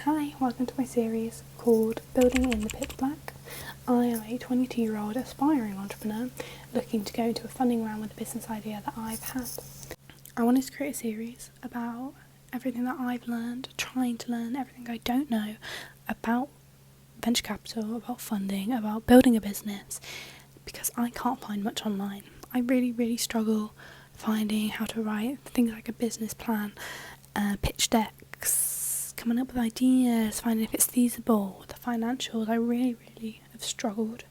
Hi, welcome to my series called Building in the Pitch Black. I am a 22-year-old aspiring entrepreneur looking to go into a funding round with a business idea that I've had. I wanted to create a series about everything that I've learned, trying to learn everything I don't know about venture capital, about funding, about building a business, because I can't find much online. I really struggle finding how to write things like a business plan, pitch decks, coming up with ideas, finding if it's feasible, the financials. I really have struggled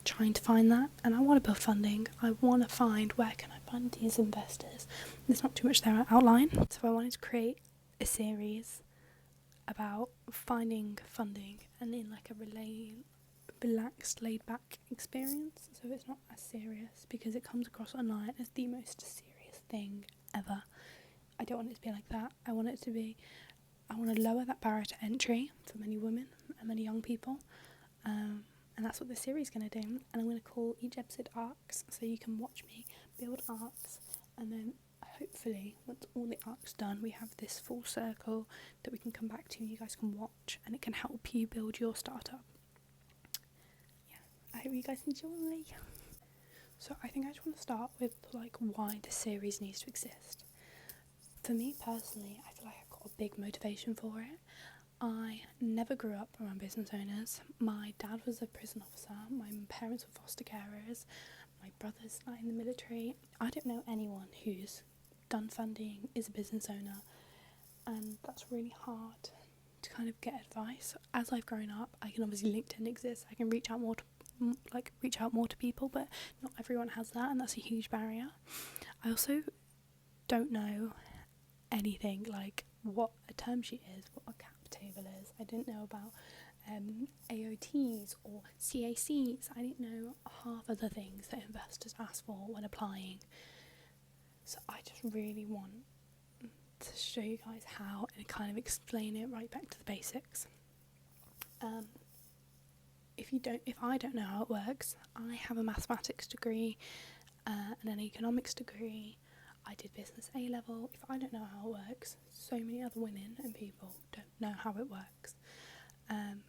trying to find that, and I want to build funding. I want to find where can I find these investors. There's not too much there outline, so I wanted to create a series about finding funding and in like a relaxed, laid back experience, so it's not as serious, because it comes across online as the most serious thing ever. I don't want it to be like that. I want to lower that barrier to entry for many women and many young people, and that's what this series is going to do. And I'm going to call each episode arcs, so you can watch me build arcs, and then hopefully once all the arcs done, we have this full circle that we can come back to and you guys can watch, and it can help you build your startup. I hope you guys enjoy. So I think I just want to start with like why this series needs to exist. For me personally, I feel like I've got a big motivation for it. I never grew up around business owners. My dad was a prison officer, my parents were foster carers, my brother's not in the military. I don't know anyone who's done funding, is a business owner, and that's really hard to kind of get advice. As I've grown up, I can obviously, LinkedIn exists, I can reach out more to people, but not everyone has that, and that's a huge barrier. I also don't know anything like what a term sheet is, what a cap table is. I didn't know about AOTs or CACs. I didn't know half of the things that investors ask for when applying. So I just really want to show you guys how and kind of explain it right back to the basics. If I don't know how it works, I have a mathematics degree and an economics degree. I did business A level. If I don't know how it works, so many other women and people don't know how it works.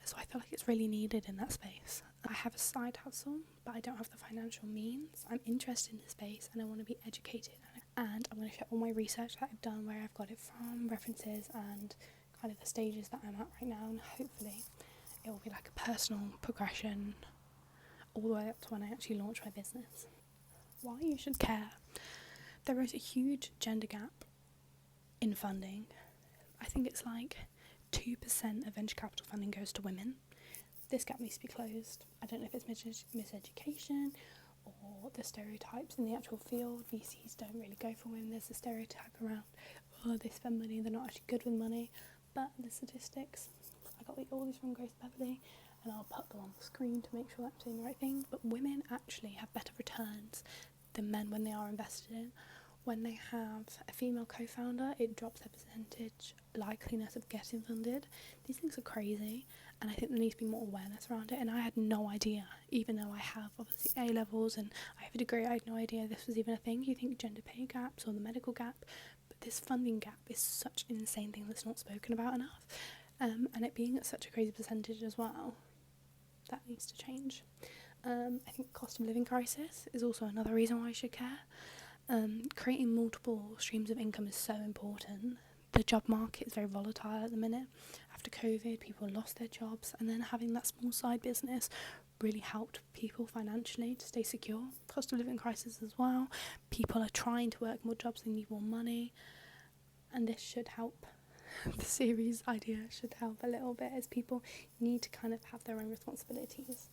So I feel like it's really needed in that space. I have a side hustle, but I don't have the financial means. I'm interested in the space and I want to be educated. And I'm going to share all my research that I've done, where I've got it from, references, and kind of the stages that I'm at right now. And hopefully it will be like a personal progression all the way up to when I actually launch my business. Why you should care. There is a huge gender gap in funding. I think it's like 2% of venture capital funding goes to women. This gap needs to be closed. I don't know if it's miseducation or the stereotypes in the actual field. VCs don't really go for women. There's a stereotype around, oh, they spend money, they're not actually good with money. But the statistics, I got all these from Grace Beverly, and I'll put them on the screen to make sure I'm doing the right thing. But women actually have better returns than men when they are invested in. When they have a female co-founder, it drops their percentage likeliness of getting funded. These things are crazy, and I think there needs to be more awareness around it. And I had no idea, even though I have obviously A levels and I have a degree, I had no idea this was even a thing. You think gender pay gaps or the medical gap, but this funding gap is such an insane thing that's not spoken about enough. And it being at such a crazy percentage as well, that needs to change. I think cost of living crisis is also another reason why I should care. Creating multiple streams of income is so important. The job market is very volatile at the minute. After COVID, people lost their jobs, and then having that small side business really helped people financially to stay secure. Cost of living crisis as well. People are trying to work more jobs, they need more money, and this should help. The series idea should help a little bit, as people need to kind of have their own responsibilities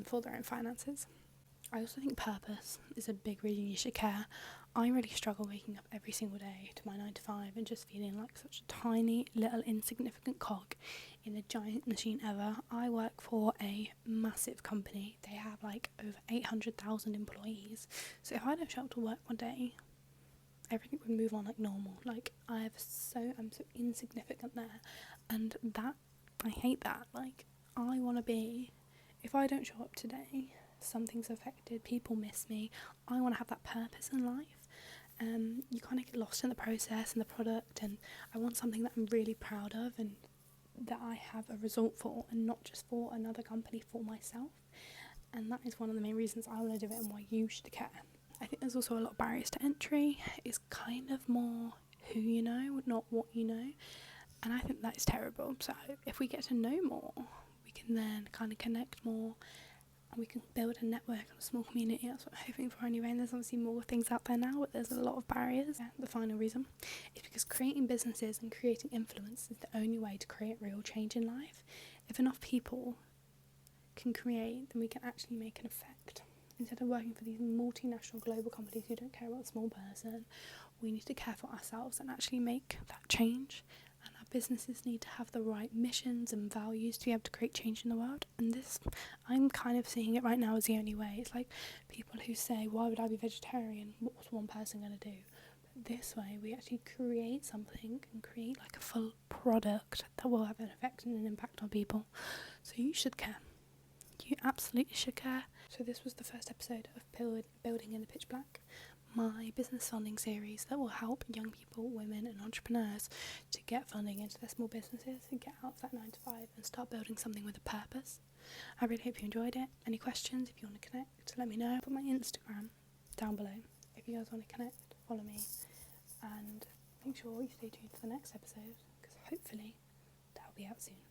for their own finances. I also think purpose is a big reason you should care. I really struggle waking up every single day to my 9 to 5 and just feeling like such a tiny little insignificant cog in a giant machine ever. I work for a massive company. They have like over 800,000 employees. So if I don't show up to work one day, everything would move on like normal. Like I'm so insignificant there, and that, I hate that. Like I want to be, if I don't show up today, something's affected, people miss me. I want to have that purpose in life. You kind of get lost in the process and the product, and I want something that I'm really proud of and that I have a result for, and not just for another company, for myself. And that is one of the main reasons I want to do it and why you should care. I think there's also a lot of barriers to entry. It's kind of more who you know, not what you know. And I think that is terrible. So if we get to know more, we can then kind of connect more, and we can build a network and a small community. That's what I'm hoping for anyway. And there's obviously more things out there now, but there's a lot of barriers. The final reason is because creating businesses and creating influence is the only way to create real change in life. If enough people can create, then we can actually make an effect. Instead of working for these multinational global companies who don't care about the small person, we need to care for ourselves and actually make that change. And our businesses need to have the right missions and values to be able to create change in the world. And this, I'm kind of seeing it right now as the only way. It's like people who say, why would I be vegetarian? What's one person going to do? But this way, we actually create something and create like a full product that will have an effect and an impact on people. So you should care. You absolutely should care. So this was the first episode of Building in the Pitch Black, my business funding series that will help young people, women and entrepreneurs to get funding into their small businesses and get out of that 9 to 5 and start building something with a purpose. I really hope you enjoyed it. Any questions, if you want to connect, let me know. Put my Instagram down below if you guys want to connect, follow me, and make sure you stay tuned for the next episode, because hopefully that'll be out soon.